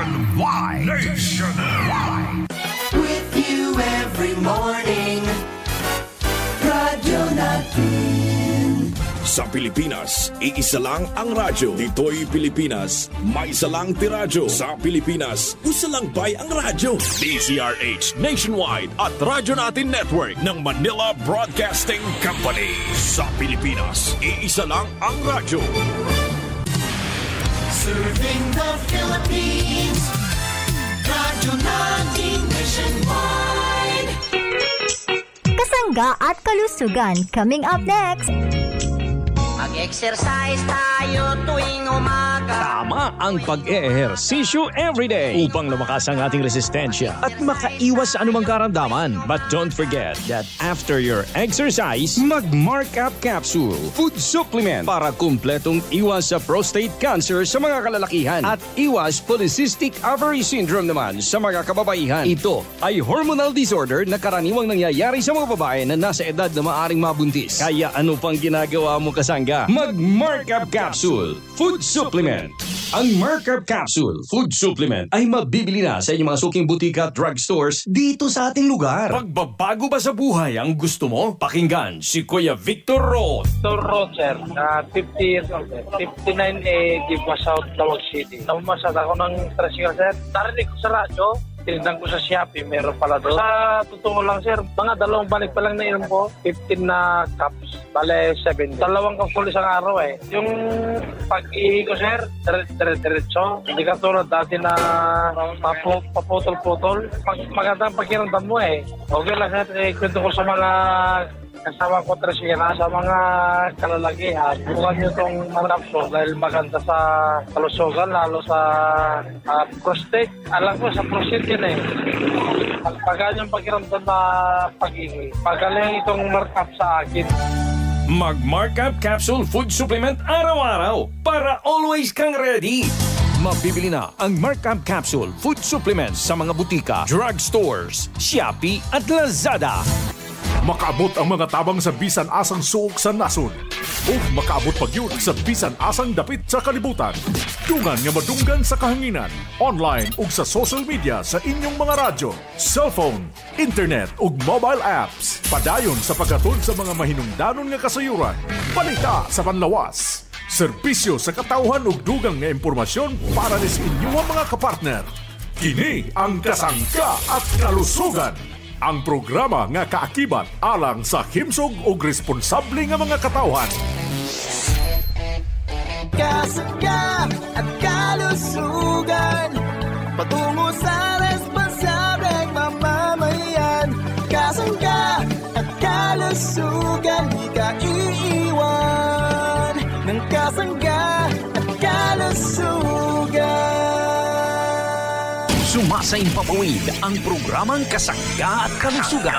Nationwide. With you every morning, radyo natin. Sa Pilipinas, iisa lang ang radyo. Dito'y Pilipinas, may isa lang tiradyo. Sa Pilipinas, isa lang bay ang radyo. DZRH Nationwide at Radyo Natin Network ng Manila Broadcasting Company. Sa Pilipinas, iisa lang ang radyo. Serving the Philippines, radyo natin nationwide. Kasangga at kalusugan coming up next. Mag-exercise tayo tuwing umaga. Tama ang pag-eehersisyo everyday upang lumakas ang ating resistensya at makaiwas sa anumang karamdaman. But don't forget that after your exercise, mag-Mark Up Capsule Food Supplement para kumpletong iwas sa prostate cancer sa mga kalalakihan at iwas polycystic ovary syndrome naman sa mga kababaihan. Ito ay hormonal disorder na karaniwang nangyayari sa mga babae na nasa edad na maaring mabuntis. Kaya ano pang ginagawa mo, kasangga? Mag-Mark Up Capsule Food Supplement. Ang Mark Up Capsule Food Supplement ay mabibili na sa inyong mga suking butika at drugstores dito sa ating lugar. Magbabago ba sa buhay ang gusto mo? Pakinggan si Kuya Victor Roth. Victor Roth, sir. 50 years old, sir. 59A, Giba South, Tawag City. Namasad ako ng stress, sir. Narinig ko sa radyo. Tinignan ko sa Shopee, meron pala doon. Sa totoo lang, sir, mga 2 balik pa lang na inom ko, 15 na cups, bale 7. 2 cups isang araw eh. Yung pag-ihi ko, sir, diretso. Hindi ka tulad dati na paputol-putol. Magandang pakiramdam mo eh. Okay lang, sir, kwento ko sa mga kasama ko Tresina, sa mga kalalakihan. Bukan nyo itong manapso dahil maganda sa kalusugan, lalo sa prostate. Alam ko, sa prostate yun eh. Pagka yung pakiramdam na pag-ihi. Pagaling itong markup sa akin. Mag-Mark Up Capsule Food Supplement araw-araw para always kang ready. Mabibili na ang Mark Up Capsule Food Supplement sa mga butika, drugstores, Shopee at Lazada. Makaabot ang mga tabang sa bisan asang suok sa nasod. O makaabot pag yun sa bisan asang dapit sa kalibutan. Dungan nga madunggan sa kahanginan. Online ug sa social media sa inyong mga radyo, cellphone, internet ug mobile apps. Padayon sa paghatod sa mga mahinungdanon nga kasayuran. Balita sa panlawas. Serbisyo sa katauhan ug dugang nga impormasyon para sa inyong mga kapartner. Kini ang Kasangga at Kalusugan. Ang programa nga kaakibat alang sa himsog ug responsable nga mga katawhan. Kasangga at kalusugan, patungo sa responsableng mamamayan. Kasangga at kalusugan, di ka iiwan ng kasangga at kalusugan. Sumasay papawid ang programang Kasangga at Kalusugan.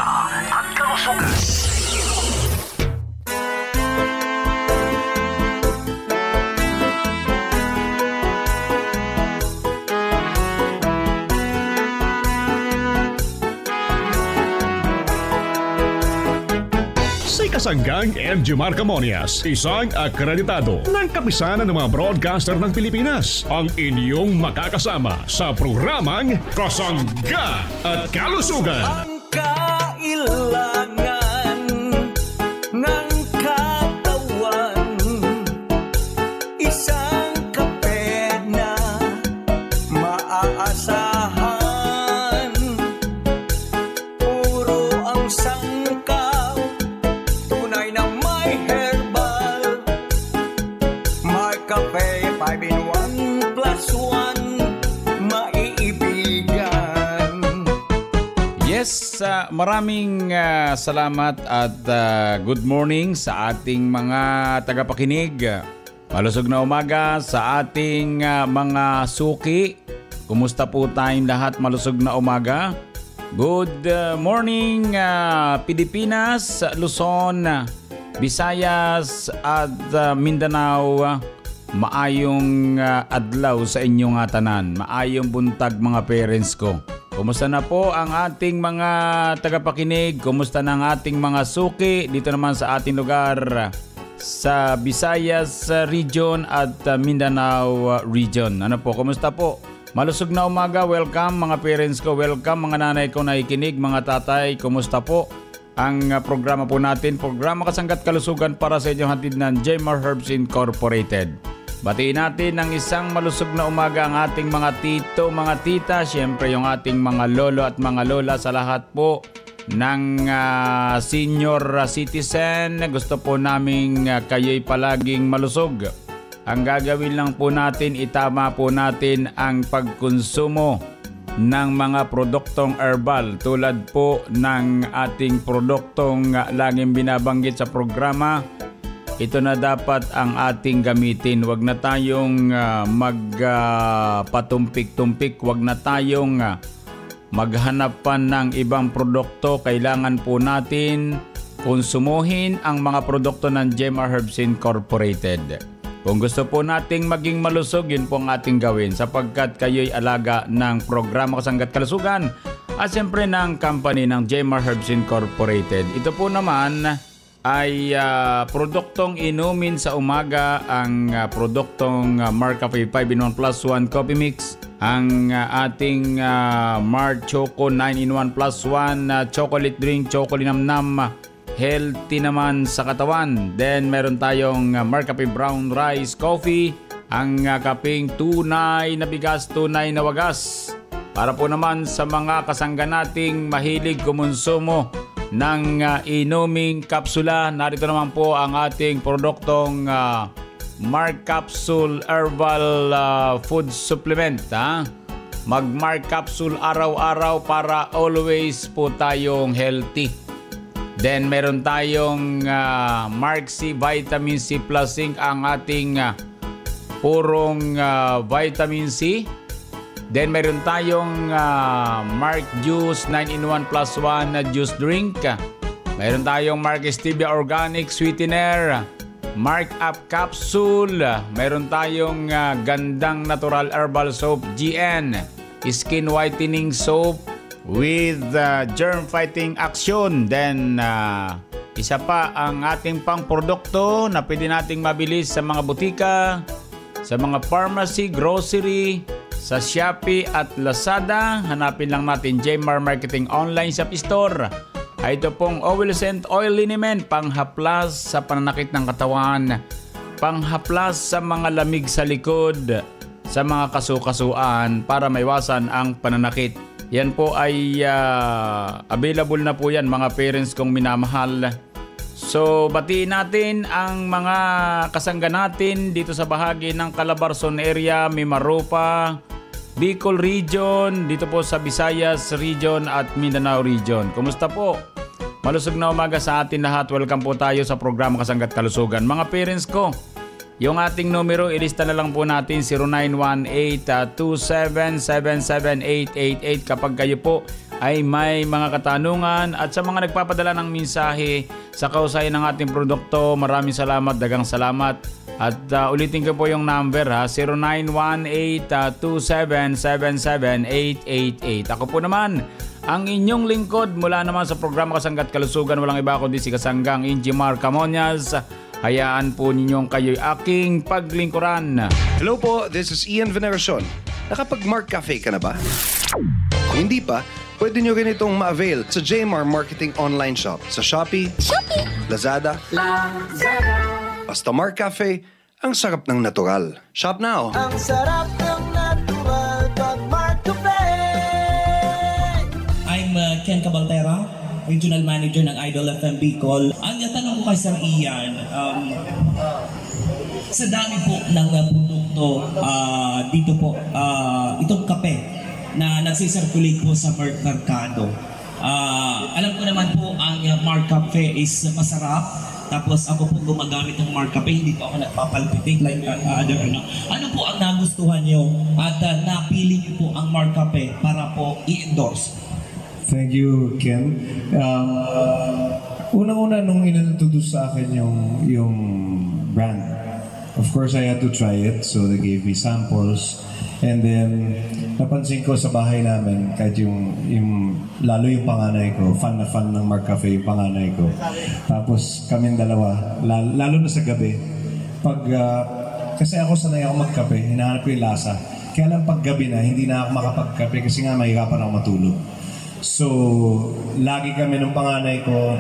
Kasanggang MG Marcamonias, isang akreditado ng kapisanan ng mga broadcaster ng Pilipinas. Ang inyong makakasama sa programang Kasangga at Kalusugan. Ang kailangan ng katawan, isang kape na maaasahan. Puro ang sangkaw, tunay na may herbal. May kape, 5 in 1 plus 1, maiibigan. Yes, maraming salamat at good morning sa ating mga tagapakinig. Malusog na umaga sa ating mga suki. Kumusta po tayong lahat? Malusog na umaga. Good morning Pilipinas, Luzon, Visayas at Mindanao. Maayong adlaw sa inyong tanan. Maayong buntag mga parents ko. Kumusta na po ang ating mga tagapakinig? Kumusta na ang ating mga suki dito naman sa ating lugar sa Visayas region at Mindanao region? Ano po? Kumusta po? Malusog na umaga, welcome mga parents ko, welcome mga nanay ko nakikinig, mga tatay, kumusta po? Ang programa po natin, programa Kasangga't Kalusugan para sa inyong hatid ng Jmar Herbs Incorporated. Batiin natin ng isang malusog na umaga ang ating mga tito, mga tita, syempre yung ating mga lolo at mga lola sa lahat po ng senior citizen. Gusto po naming kayo'y palaging malusog. Ang gagawin lang po natin, itama po natin ang pagkonsumo ng mga produktong herbal tulad po ng ating produktong laging binabanggit sa programa. Ito na dapat ang ating gamitin. Huwag na tayong magpatumpik-tumpik. Huwag na tayong maghanap pa ng ibang produkto. Kailangan po natin konsumuhin ang mga produkto ng Jmar Herbs Incorporated. Kung gusto po nating maging malusog, yun po ang ating gawin sapagkat kayo'y alaga ng programa Kasangga't Kalusugan at siyempre ng company ng Jmar Herbs Incorporated. Ito po naman ay produktong inumin sa umaga, ang produktong Marcafe 5-in-1 plus 1 coffee mix, ang ating Mar Choco 9-in-1 plus 1 chocolate drink, chocolate namnam, healthy naman sa katawan. Then meron tayong Marcafe Brown Rice Coffee, ang kaping tunay na bigas, tunay na wagas. Para po naman sa mga kasangga nating mahilig kumonsumo ng inuming kapsula, narito naman po ang ating produktong Mark Capsule Herbal Food Supplement. Mag-Mark Capsule araw-araw para always po tayong healthy. Then meron tayong Mark C Vitamin C Plus Zinc, ang ating purong vitamin C. Then meron tayong Mark Juice 9-in-1 plus 1 juice drink. Meron tayong Mark Stevia Organic Sweetener, Mark Up Capsule. Meron tayong Gandang Natural Herbal Soap GN, Skin Whitening Soap with germ fighting action. Then isa pa ang ating pang produkto na pwede nating mabilis sa mga butika, sa mga pharmacy, grocery, sa Shopee at Lazada. Hanapin lang natin Jmar Marketing Online Shop Store. Ito pong Oil Scent Oil Liniment, panghaplas sa pananakit ng katawan, panghaplas sa mga lamig sa likod, sa mga kasukasuan para maiwasan ang pananakit. Yan po ay available na po yan mga parents kong minamahal. So batiin natin ang mga kasangga natin dito sa bahagi ng Calabarzon area, Mimaropa, Bicol Region, dito po sa Visayas Region at Mindanao Region. Kumusta po? Malusog na umaga sa atin lahat. Welcome po tayo sa programa Kasangga't Kalusugan. Mga parents ko, yung ating numero, ilista na lang po natin 0918-2777888 kapag kayo po ay may mga katanungan at sa mga nagpapadala ng mensahe sa kausayan ng ating produkto. Maraming salamat, dagang salamat. At ulitin ko po yung number 0918-2777888. Ako po naman, ang inyong lingkod mula naman sa programa Kasangga't Kalusugan. Walang iba kundi si Kasanggang Injimar Camonias. Hayaan po ninyong kayo'y aking paglingkuran. Hello po, this is Ian Veneracion. Nakapag-Mark Cafe ka na ba? Kung hindi pa, pwede nyo rin itong ma-avail sa Jmar Marketing Online Shop sa Shopee, Lazada, basta Mark Cafe, ang sarap ng natural. Shop now! Ang sarap ng natural pag Mark Cafe. I'm Ken Cabaltera, Regional Manager ng Idol FM Bicol. Ang tanong ko kay Sir Ian, sa dami po ng produkto dito po, itong kape na nagsisirculate po sa merkado. Alam ko naman po ang Mark Cafe is masarap. Tapos ako po gumagamit ng Mark Cafe, hindi po ako nagpapalpitate like other ano. Ano po ang nagustuhan nyo at napili nyo po ang Mark Cafe para po i-endorse? Thank you, Ken. Unang-una nung inintroduce sa akin yung brand, of course I had to try it, so they gave me samples. And then napansin ko sa bahay namin, kahit yung lalo yung panganay ko, fan na fan ng Mark Cafe yung panganay ko. Tapos kaming dalawa, lalo na sa gabi, pag kasi ako sanay ako magkape, hinahanap ko yung lasa. Kaya lang paggabi na, hindi na ako makapagkape kasi nga mahirapan ako matulog. So, lagi kami ng panganay ko,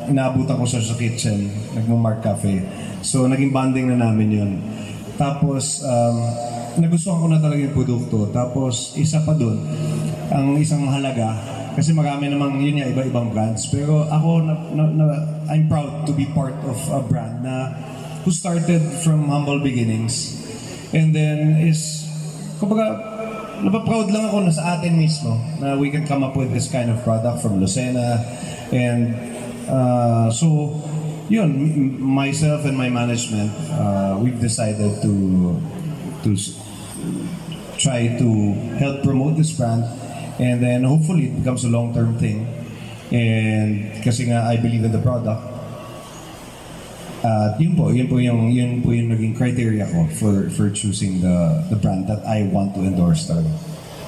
inaabutan ko sa kitchen, nagmo-Mark Cafe. So, naging bonding na namin yun. Tapos, nagustuhan ko na talaga yung produkto. Tapos, isa pa doon, ang isang mahalaga, kasi marami namang yun nga, iba-ibang brands. Pero ako, I'm proud to be part of a brand na who started from humble beginnings. And then kumbaga, napaproud lang ako na sa atin mismo na we can come up with this kind of product from Lucena. And so, yun, myself and my management, we've decided to try to help promote this brand. And then hopefully it becomes a long-term thing. And kasi nga, I believe in the product. Yun po yung naging criteria ko for choosing the brand that I want to endorse talaga.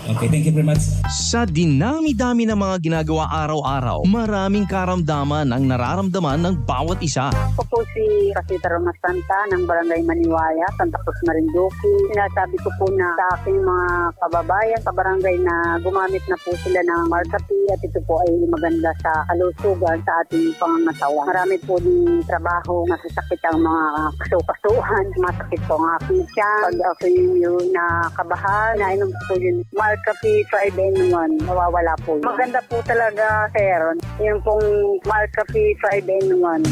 Okay, thank you very much. Sa dinami-dami ng mga ginagawa araw-araw, maraming karamdaman ang nararamdaman ng bawat isa. Ako po si Casita Roma Santa ng Barangay Maniwaya, Santa Cruz, Marinduque. Sinasabi ko po na sa aking mga kababayan, kabarangay na gumamit na po sila ng Markapi at ito po ay maganda sa kalusugan sa ating pangangatawan. Marami po din trabaho, masasakit ang mga kaso-kasuhan, masakit po ang aking tiyan. Pag ako yung nakabahan, nainom po yun Markapi 5-in-1, nawawala po yun. Maganda po talaga, sir. Yung pong Markapi 5-in-1.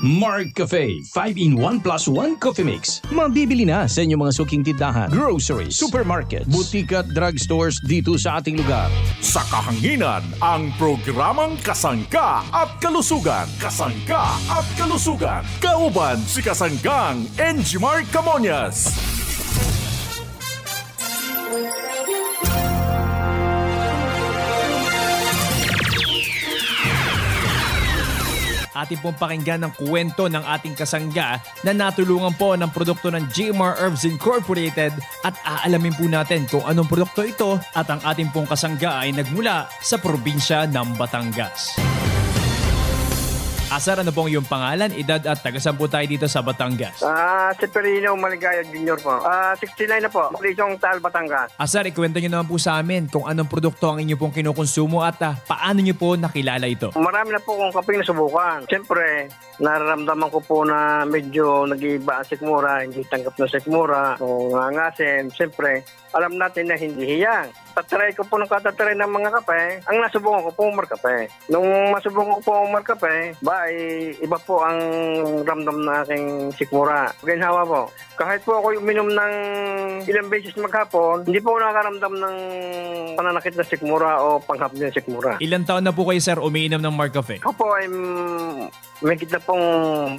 Mark Cafe 5-in-1 plus 1 coffee mix. Mabibili na sa inyong mga suking tindahan, groceries, supermarkets, butika at drugstores dito sa ating lugar. Sa kahanginan, ang programang Kasangga at Kalusugan. Kasangga at Kalusugan. Kauban si Kasanggang Enjimar Camonias. Atin pong pakinggan ng kwento ng ating kasangga na natulungan po ng produkto ng JMR Herbs Incorporated at aalamin po natin kung anong produkto ito at ang ating pong kasangga ay nagmula sa probinsya ng Batangas. Asar, ano pong iyong pangalan, edad at tagasan po tayo dito sa Batangas? Si Perino Maligaya Jr. po. 69 na po. Maglisyong Taal, Batangas. Asar, ikwento nyo naman po sa amin kung anong produkto ang inyo pong kinukonsumo at paano nyo po nakilala ito. Marami na po kong kaping nasubukan. Siyempre, nararamdaman ko po na medyo nag-iiba ang sikmura, hindi tanggap na sikmura, o ngangasin. Siyempre, alam natin na hindi hiyang. Tatry ko po ng katatry ng mga kape, ang nasubukan ko po Markape. Nung masubukan ko po Markape, iba po ang ramdam na aking sikmura. Ginhawa po. Kahit po ako uminom ng ilang beses maghapon, hindi po nakaramdam ng pananakit na sikmura o panghap ng sikmura. Ilang taon na po kayo, sir, umiinom ng Markape? Ako po ay may kita pong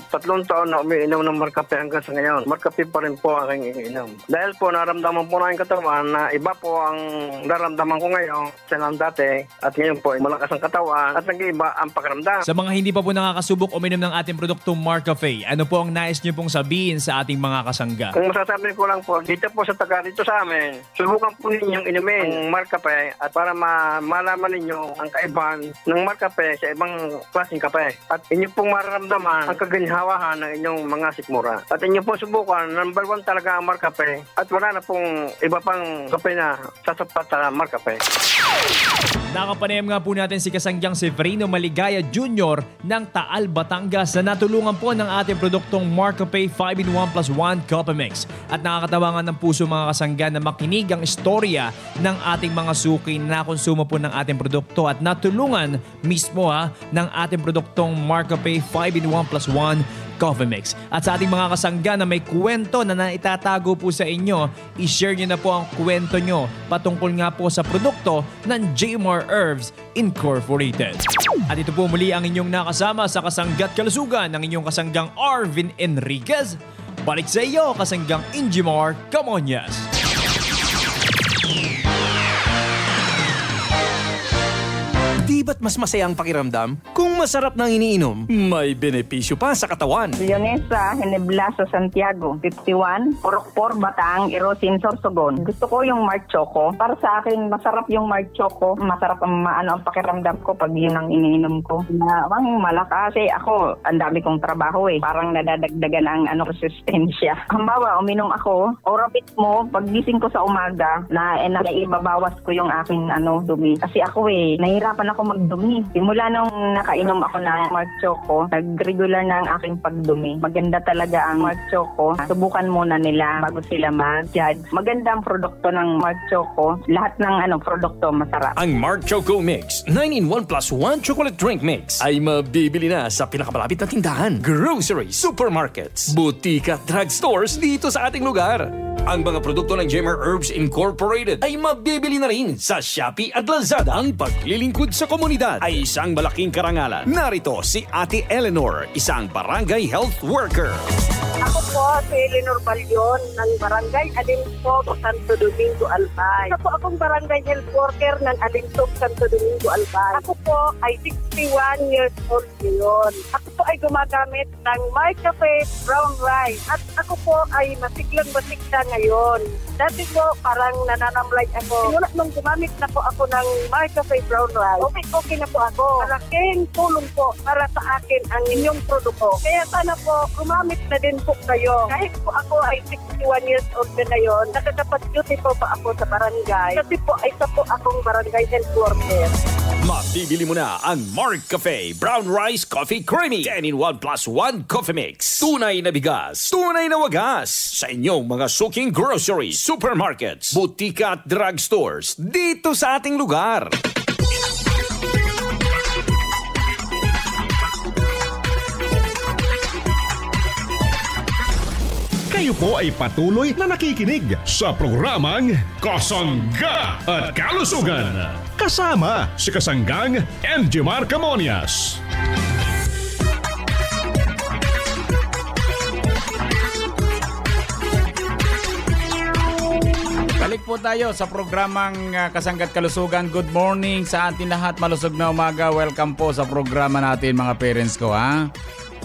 3 taon na umiinom ng Markape hanggang sa ngayon. Markape pa rin po aking iniinom. Dahil po naramdaman po na yung katawan na iba po ang naramdaman ko ngayon sa lang dati at ngayon po ay malakas ang katawan at nag-iba ang pakiramdam. Sa mga hindi pa po nakakasubok uminom ng ating produktong Markape, ano po ang nais niyo pong sabihin sa ating mga kasangga? Kung masasabi ko lang po, dito po sa dito sa amin, subukan po ninyong inumin ng Markape at para malaman ninyo ang kaibahan ng Markape sa ibang klaseng kape. At inyo pong mararamdaman ang kaginhawahan ng inyong mga sikmura. At inyo po subukan, number 1 talaga ang Markape at wala na pong iba pang kape na sasapat sa Markape. Nakapanayam nga po natin si Kasanggang Severino Maligaya Jr. ng Taal, Batangas na natulungan po ng ating produktong Markape 5-in-1 plus 1 Coffee Mix. At nakakatawa ng puso mga kasangga na makinig ang istorya ng ating mga suki na nakonsumo po ng ating produkto at natulungan mismo ng ating produktong Markape 5-in-1 plus 1 Coffee Mix. At sa ating mga kasangga na may kwento na naitatago po sa inyo, i-share nyo na po ang kwento nyo patungkol nga po sa produkto ng JMR Herbs Incorporated. At ito po muli ang inyong nakasama sa Kasangga't Kalusugan ng inyong kasanggang Arvin Enriquez. Balik sa iyo, kasanggang Enjimar Camonias. Di ba't mas masaya ang pakiramdam kung masarap ng iniinom, may benepisyo pa sa katawan. Leonesa Heneblaso Santiago, 51, Porokpor, Batang, Irosin, Sorsogon. Gusto ko yung Mark Choco. Para sa akin, masarap yung Mark Choco. Masarap ang pakiramdam ko pag yun ang iniinom ko. Ang malakas ako, ang dami kong trabaho Parang nadadagdagan ang resistensya. Hambawa, uminom ako, Orapit mo, paggising ko sa umaga, naibabawas ko yung aking dumi. Kasi ako nahirapan ako magdumi. Simula nung nakainom ako ng Mark Choco, nag-regular na ang aking pagdumi. Maganda talaga ang Mark Choco. Subukan muna nila bago sila mag-judge. Maganda ang produkto ng Mark Choco. Lahat ng produkto masarap. Ang Mark Choco Mix 9-in-1+1 Chocolate Drink Mix ay mabibili na sa pinakamalapit na tindahan, grocery, supermarkets, butika at drugstores dito sa ating lugar. Ang mga produkto ng Jemar Herbs Incorporated ay mabibili na rin sa Shopee at Lazada. Ang paglilingkod sa komunidad ay isang malaking karangalan. Narito si Ate Eleanor, isang barangay health worker. Ako po si Eleanor Balyon ng Barangay Alinsog, Santo Domingo, Albay. Ako akong barangay health worker ng Alinsog, Santo Domingo, Albay. Ako po ay 61 years old ngayon. Ako po ay gumagamit ng My Cafe Brown Rice. At ako po ay masiglang-masigla ngayon. Dati po parang nananamlay ako. Simula nung gumamit na po ako ng My Cafe Brown Rice, okay na po ako. Malaking tulong po para sa akin ang inyong produkto. Kaya sana po gumamit na din po kayo. Kahit po ako ay 61 years old na ngayon, nakakapag-duty po pa ako sa barangay. Kasi po ay isa po akong barangay health worker. Mabibili mo na ang Mark Cafe Brown Rice Coffee Creamy 10-in-1+1 Coffee Mix. Tunay na bigas, tunay na wagas sa inyong mga suking groceries, supermarkets, butika at drugstores dito sa ating lugar. Kayo po ay patuloy na nakikinig sa programang Kasangga at Kalusugan. Kasama si Kasanggang Enjimar Camonias. Balik po tayo sa programang Kasangga at Kalusugan. Good morning sa atin lahat. Malusog na umaga. Welcome po sa programa natin mga parents ko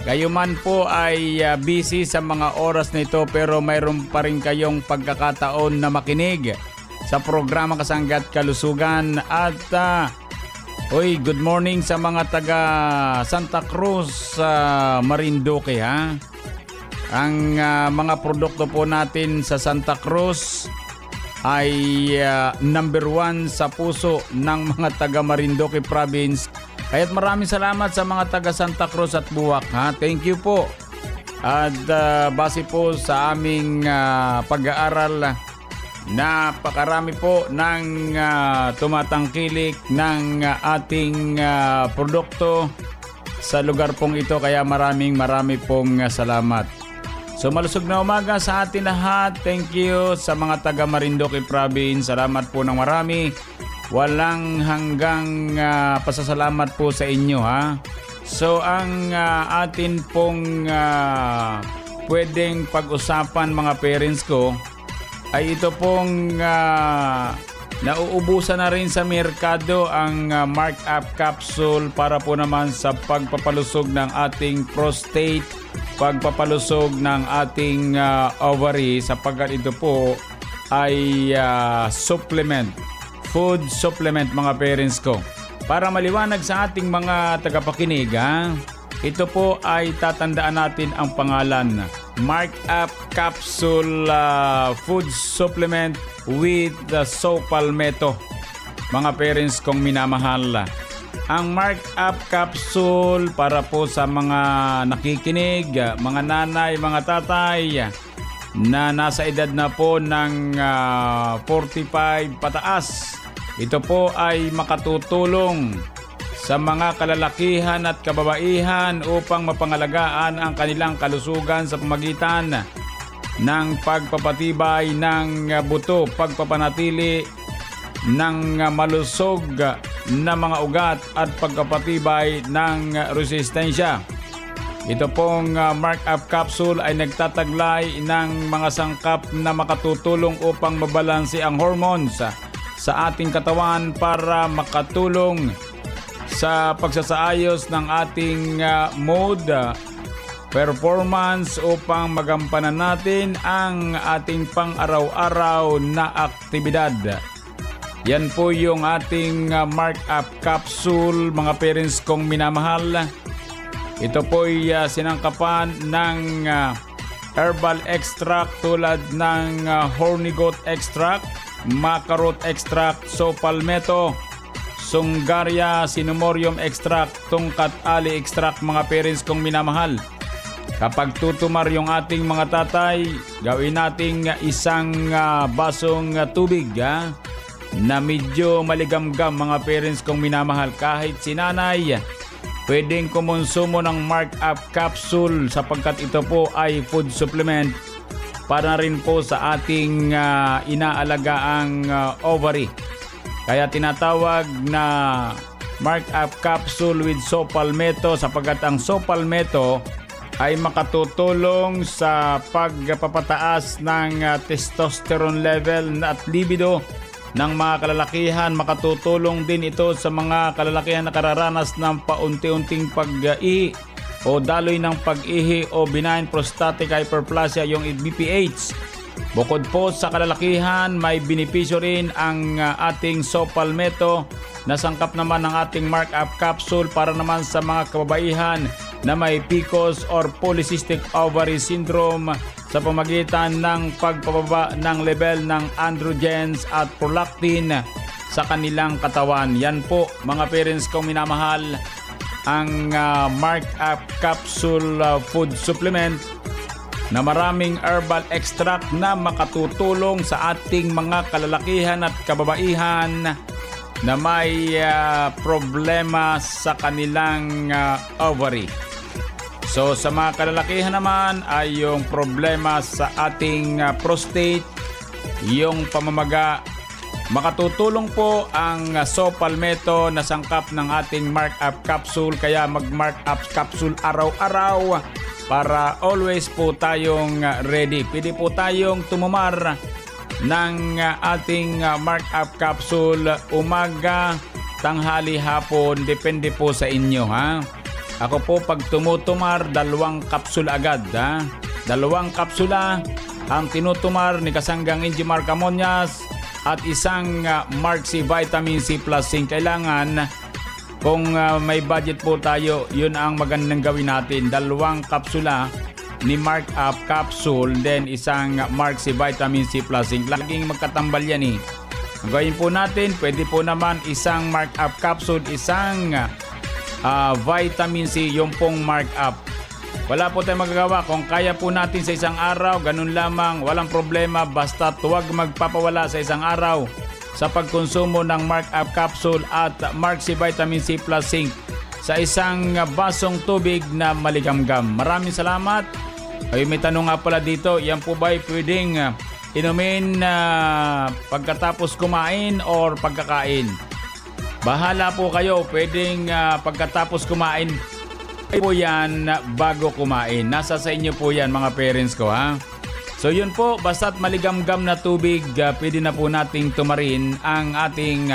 Kayo man po ay busy sa mga oras na ito pero mayroon pa rin kayong pagkakataon na makinig sa programa Kasangga at Kalusugan. At good morning sa mga taga Santa Cruz, Marinduque Ang mga produkto po natin sa Santa Cruz ay number 1 sa puso ng mga taga Marinduque Province. Kaya't maraming salamat sa mga taga Santa Cruz at Buwak Thank you po. At base po sa aming pag-aaral, napakarami po ng tumatangkilik ng ating produkto sa lugar pong ito. Kaya marami pong salamat. So malusog na umaga sa atin lahat. Thank you sa mga taga Marinduque Province. Salamat po ng marami. Walang hanggang pasasalamat po sa inyo So ang atin pong pwedeng pag-usapan mga parents ko ay ito pong nauubusan na rin sa merkado ang Mark Up Capsule para po naman sa pagpapalusog ng ating prostate, pagpapalusog ng ating ovary sapagkat ito po ay supplement. Food supplement mga parents ko. Para maliwanag sa ating mga tagapakinig ito po ay tatandaan natin ang pangalan Mark Up Capsule Food Supplement with the Soap Palmetto. Mga parents kong minamahal, ang Mark Up Capsule para po sa mga nakikinig, mga nanay, mga tatay na nasa edad na po ng 45 pataas. Ito po ay makatutulong sa mga kalalakihan at kababaihan upang mapangalagaan ang kanilang kalusugan sa pamagitan ng pagpapatibay ng buto, pagpapanatili ng malusog na mga ugat at pagpapatibay ng resistensya. Ito pong Mark Up Capsule ay nagtataglay ng mga sangkap na makatutulong upang mabalanse ang hormones sa ating katawan para makatulong sa pagsasaayos ng ating mode, performance upang magampanan natin ang ating pang-araw-araw na aktibidad. Yan po yung ating mark-up capsule, mga parents kong minamahal. Ito po'y sinangkapan ng herbal extract tulad ng horny goat extract, macarot extract, sopalmeto, Sungaria cinnamomum extract, tungkat ali extract, mga parents kong minamahal. Kapag tutumar yung ating mga tatay, gawin nating isang basong tubig na medyo maligamgam, mga parents kong minamahal. Kahit si nanay, pwedeng kumonsumo ng mark-up capsule sapagkat ito po ay food supplement para rin po sa ating inaalagaang ovary. Kaya tinatawag na mark-up capsule with sopalmeto sapagkat ang sopalmeto ay makatutulong sa pagpapataas ng testosterone level at libido ng mga kalalakihan. Makatutulong din ito sa mga kalalakihan na kararanas ng paunti-unting pag-ihi o daloy ng pag-ihi o benign prostatic hyperplasia, yung BPH. Bukod po sa kalalakihan, may benepisyo rin ang ating sopalmeto na sangkap naman ng ating mark-up capsule para naman sa mga kababaihan na may PCOS or polycystic ovary syndrome sa pamagitan ng pagpababa ng level ng androgens at prolactin sa kanilang katawan. Yan po, mga parents kong minamahal, ang mark-up capsule food supplement na maraming herbal extract na makatutulong sa ating mga kalalakihan at kababaihan na may problema sa kanilang ovary. So sa mga kalalakihan naman ay yung problema sa ating prostate, yung pamamaga. Makatutulong po ang sopalmeto na sangkap ng ating mark-up capsule. Kaya mag-mark-up capsule araw-araw para always po tayong ready. Pwede po tayong tumumar ng ating mark-up capsule umaga, tanghali, hapon. Depende po sa inyo, ha. Ako po pag tumutumar, 2 kapsula agad, ha. 2 kapsula ang tinutumar ni Kasanggang Injimar Camonias at isang Mark C Vitamin C Plus Zinc. Kailangan kung may budget po tayo, yun ang magandang gawin natin. 2 kapsula ni Mark Up capsule, then isang Mark C Vitamin C Plus Zinc. Laging magkatambal yan eh. Ang gawin po natin, pwede po naman isang Mark Up capsule, isang Vitamin C, yung pong Mark Up. Wala po tayong magagawa. Kung kaya po natin sa isang araw, ganun lamang, walang problema. Basta huwag magpapawala sa isang araw sa pagkonsumo ng Mark Up capsule at Mark C Vitamin C Plus Zinc sa isang basong tubig na maligamgam. Maraming salamat. Ay, may tanong nga pala dito, yan po ba pwedeng inumin pagkatapos kumain or pagkakain? Bahala po kayo, pwedeng pagkatapos kumain po yan, bago kumain. Nasa sa inyo po yan, mga parents ko, ha? So yun po, basta't maligamgam na tubig, pwede na po nating tumarin ang ating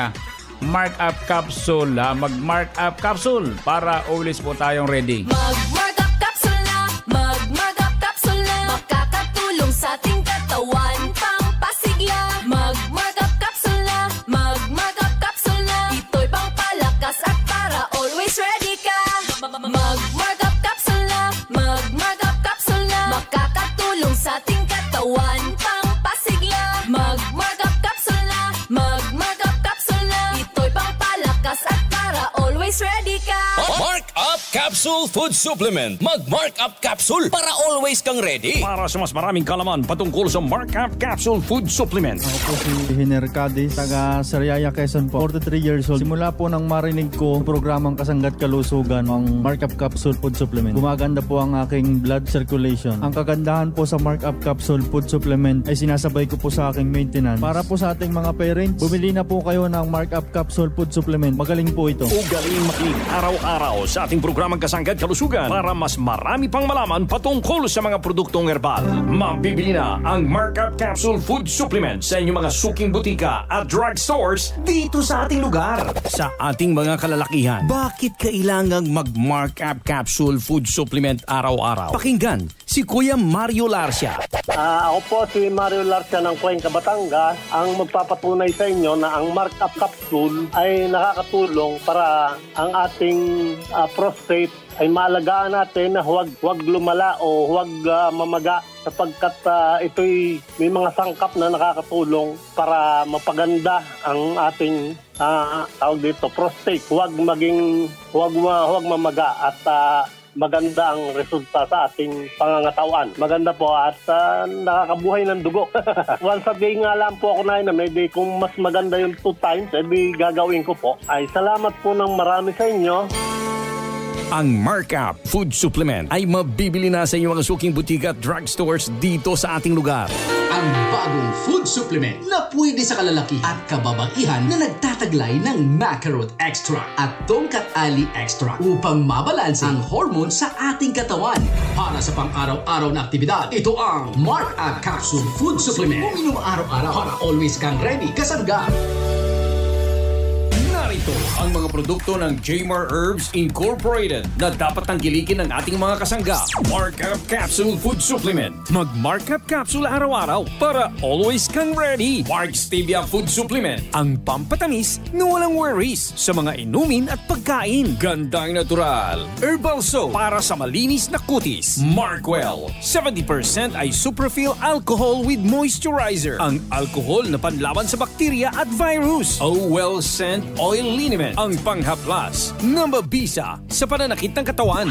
Mark Up capsule. Mag-Mark Up capsule para always po tayong ready. Mag-Mark Up capsule na, mag-Mark Up capsule na, makakatulong sa ating katawan, pampasigla. Mag-Mark Up capsule na, mag-Mark Up capsule na, ito'y pangpalakas at para always ready ka. Mag-Mark Up capsule na, mag-Mark Up capsule na, makakatulong sa ating katawan, pampasigla. Mag-Mark Up capsule na, mag-Mark Up capsule na, ito'y pangpalakas at para always ready ka. Mark Up Capsule Food Supplement. Mag-Mark Up Capsule para always kang ready. Para sa mas maraming kalaman patungkol sa Mark Up Capsule Food Supplement. Ako po si Hiner Cadiz, taga Sariaya, Quezon po. 43 years old. Simula po nang marinig ko ang programang Kasanggat Kalusugan, ang Mark Up Capsule Food Supplement. Gumaganda po ang aking blood circulation. Ang kagandahan po sa Mark Up Capsule Food Supplement ay sinasabay ko po sa aking maintenance. Para po sa ating mga parents, bumili na po kayo ng Mark Up Capsule Food Supplement. Magaling po ito. Ugaling makinig araw-araw sa ating programang Kasangga at Kalusugan para mas marami pang malaman patungkol sa mga produktong herbal. Mabibili na ang Markup Capsule Food Supplement sa inyong mga suking butika at drugstores dito sa ating lugar. Sa ating mga kalalakihan, bakit kailangang mag-Markup Capsule Food Supplement araw-araw? Pakinggan si Kuya Mario Larcia. Ako po si Mario Larcia ng Cuenca, Batangas, ang magpapatunay sa inyo na ang Markup Capsule ay nakakatulong para ang ating prostate ay maalagaan natin na huwag lumala o huwag mamaga sapagkat ito'y may mga sangkap na nakakatulong para mapaganda ang ating tawag dito, prostate. Huwag mamaga at maganda ang resulta sa ating pangangatawan. Maganda po at nakakabuhay ng dugo. Once a day nga lang po ako nainom. Maybe kung mas maganda yung 2 times, edi gagawin ko po. Ay salamat po ng marami sa inyo. Ang Markup Food Supplement ay mabibili na sa inyong mga suking butika at drugstores dito sa ating lugar. Ang bagong food supplement na pwede sa kalalaki at kababaihan na nagtataglay ng Macarot Extra at Tongkat Ali Extra upang mabalanse ang hormone sa ating katawan. Para sa pang-araw-araw na aktibidad, ito ang Markup Capsule Food Supplement. Uminom araw-araw para always kang ready kasangga. Narito ang mga produkto ng Jmar Herbs Incorporated na dapat tanggilikin ng ating mga kasangga. Markup Capsule Food Supplement. Mag-Markup Capsule araw-araw para always kang ready. Mark Stevia Food Supplement. Ang pampatamis na walang worries sa mga inumin at pagkain. Gandang natural. Herbal soap para sa malinis na kutis. Markwell. 70% ay Suprafill alcohol with moisturizer. Ang alcohol na panlaban sa bakterya at virus. Well Scent Oil Liniment, ang panghaplas na mabisa sa pananakit ng katawan.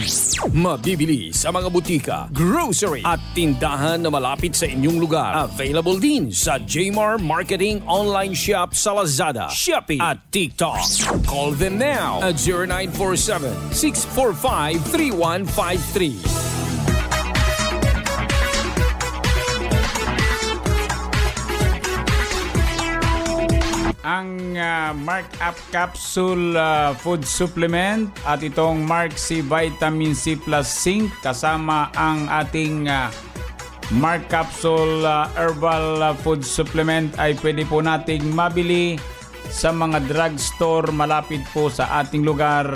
Mabibili sa mga butika, grocery at tindahan na malapit sa inyong lugar. Available din sa Jmar Marketing Online Shop sa Lazada, Shopee at TikTok. Call them now at 0947-645-3153. Ang Markup Capsule Food Supplement at itong Mark C Vitamin C Plus Zinc kasama ang ating Mark Capsule Herbal Food Supplement ay pwede po nating mabili sa mga drugstore malapit po sa ating lugar.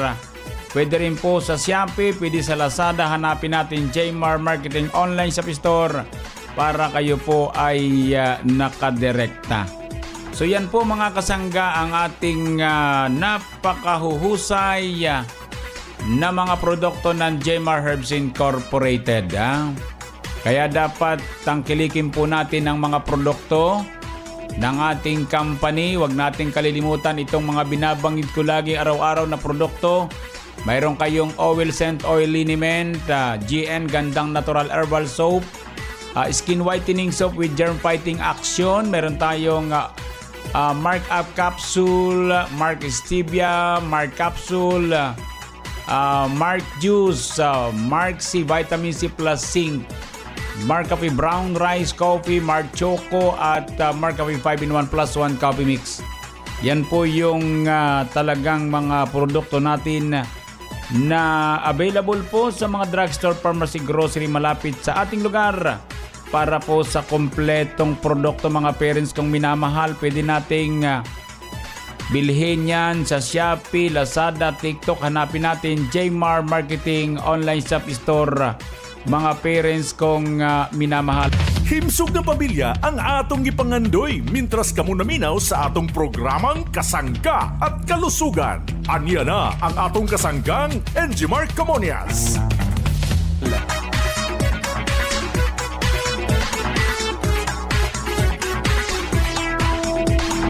Pwede rin po sa Shopee, pwede sa Lazada. Hanapin natin Jmar Marketing Online Shop Store para kayo po ay nakadirekta. So yan po mga kasangga ang ating napakahuhusay na mga produkto ng Jmar Herbs Incorporated. Kaya dapat tangkilikin po natin ang mga produkto ng ating company. Huwag nating kalilimutan itong mga binabanggit ko lagi araw-araw na produkto. Mayroon kayong Oil Scent Oil Liniment, GN Gandang Natural Herbal Soap, Skin Whitening Soap with Germ Fighting Action. Meron tayong Markup Capsule, Mark Stevia, Mark Capsule, Mark Juice, Mark C Vitamin C Plus Zinc, Mark Coffee Brown Rice Coffee, Mark Choco at Mark Coffee 5-in-1 plus 1 Coffee Mix. Yan po yung talagang mga produkto natin na available po sa mga drugstore, pharmacy, grocery malapit sa ating lugar. Para po sa kompletong produkto mga parents kong minamahal, pwede nating bilhin yan sa Shopee, Lazada, TikTok. Hanapin natin Jmar Marketing Online Shop Store mga parents kong minamahal. Himsog ng pamilya ang atong ipangandoy mintras kamo naminaw sa atong programang Kasangga at Kalusugan. Anya na ang atong kasanggang Enjimar Camonias.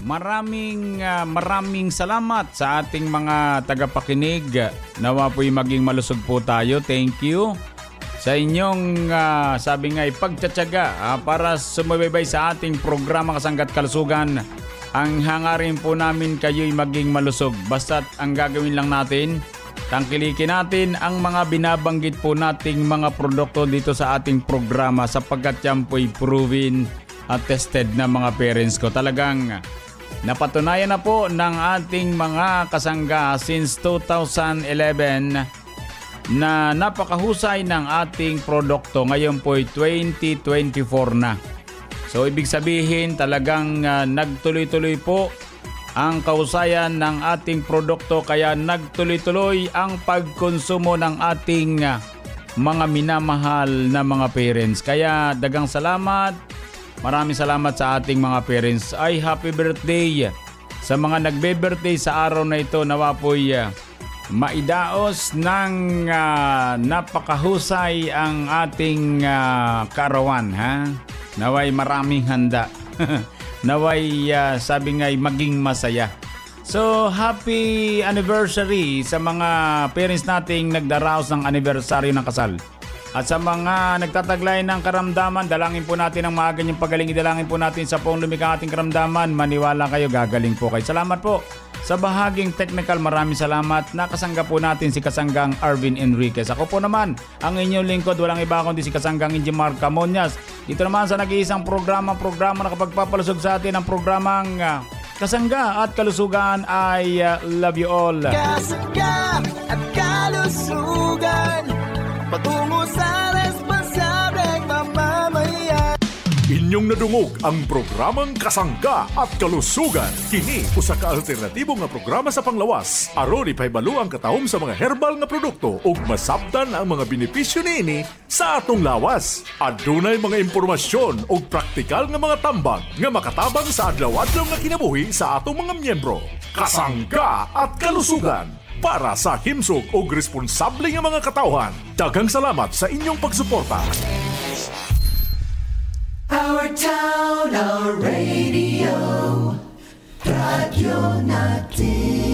Maraming salamat sa ating mga tagapakinig. Nawa po'y maging malusog po tayo. Thank you sa inyong sabi nga pagtsatsaga para sumubaybay sa ating programa Kasangga at Kalusugan. Ang hangarin po namin kayo'y maging malusog. Basta't ang gagawin lang natin, tangkilikin natin ang mga binabanggit po nating mga produkto dito sa ating programa sapagkat yan po'y proven at tested na mga parents ko. Talagang napatunayan na po ng ating mga kasangga since 2011 na napakahusay ng ating produkto. Ngayon po ay 2024 na. So ibig sabihin talagang nagtuloy-tuloy po ang kahusayan ng ating produkto, kaya nagtuloy-tuloy ang pagkonsumo ng ating mga minamahal na mga parents. Kaya dagang salamat, maraming salamat sa ating mga parents. Ay happy birthday sa mga nagbe-birthday sa araw na ito. Nawa po'y maidaos ng napakahusay ang ating kaarawan, ha? Naway maraming handa. Naway sabi nga'y maging masaya. So happy anniversary sa mga parents nating nagdaraos ng anibersaryo ng kasal. At sa mga nagtataglay ng karamdaman, dalangin po natin ang maaga niyong pagaling. Idalangin po natin sa pong lumikha ating karamdaman. Maniwala kayo, gagaling po kayo. Salamat po sa bahaging technical. Maraming salamat. Nakasangga po natin si Kasanggang Arvin Enriquez. Ako po naman, ang inyong lingkod. Walang iba kundi si Kasanggang Injimar Camonias. Dito naman sa nag-iisang programa na kapagpapalusog sa atin ang programang Kasangga at Kalusugan. I love you all. Kasangga at Kalusugan, patungo sa responsableng mamamayan. Inyong nadungog ang programang Kasangga at Kalusugan. Kini usa ka alternatibo nga programa sa panglawas. Aron ipahibalo ang katahom sa mga herbal nga produkto ug masabtan ang mga benepisyo niini sa atong lawas. Adunay mga impormasyon ug praktikal nga mga tambag nga makatabang sa adlaw-adlaw nga kinabuhi sa atong mga miyembro. Kasangga at Kalusugan, para sa himsog o responsable nga mga katawhan. Daghang salamat sa inyong pagsuporta. Our town, our radio, radyo natin.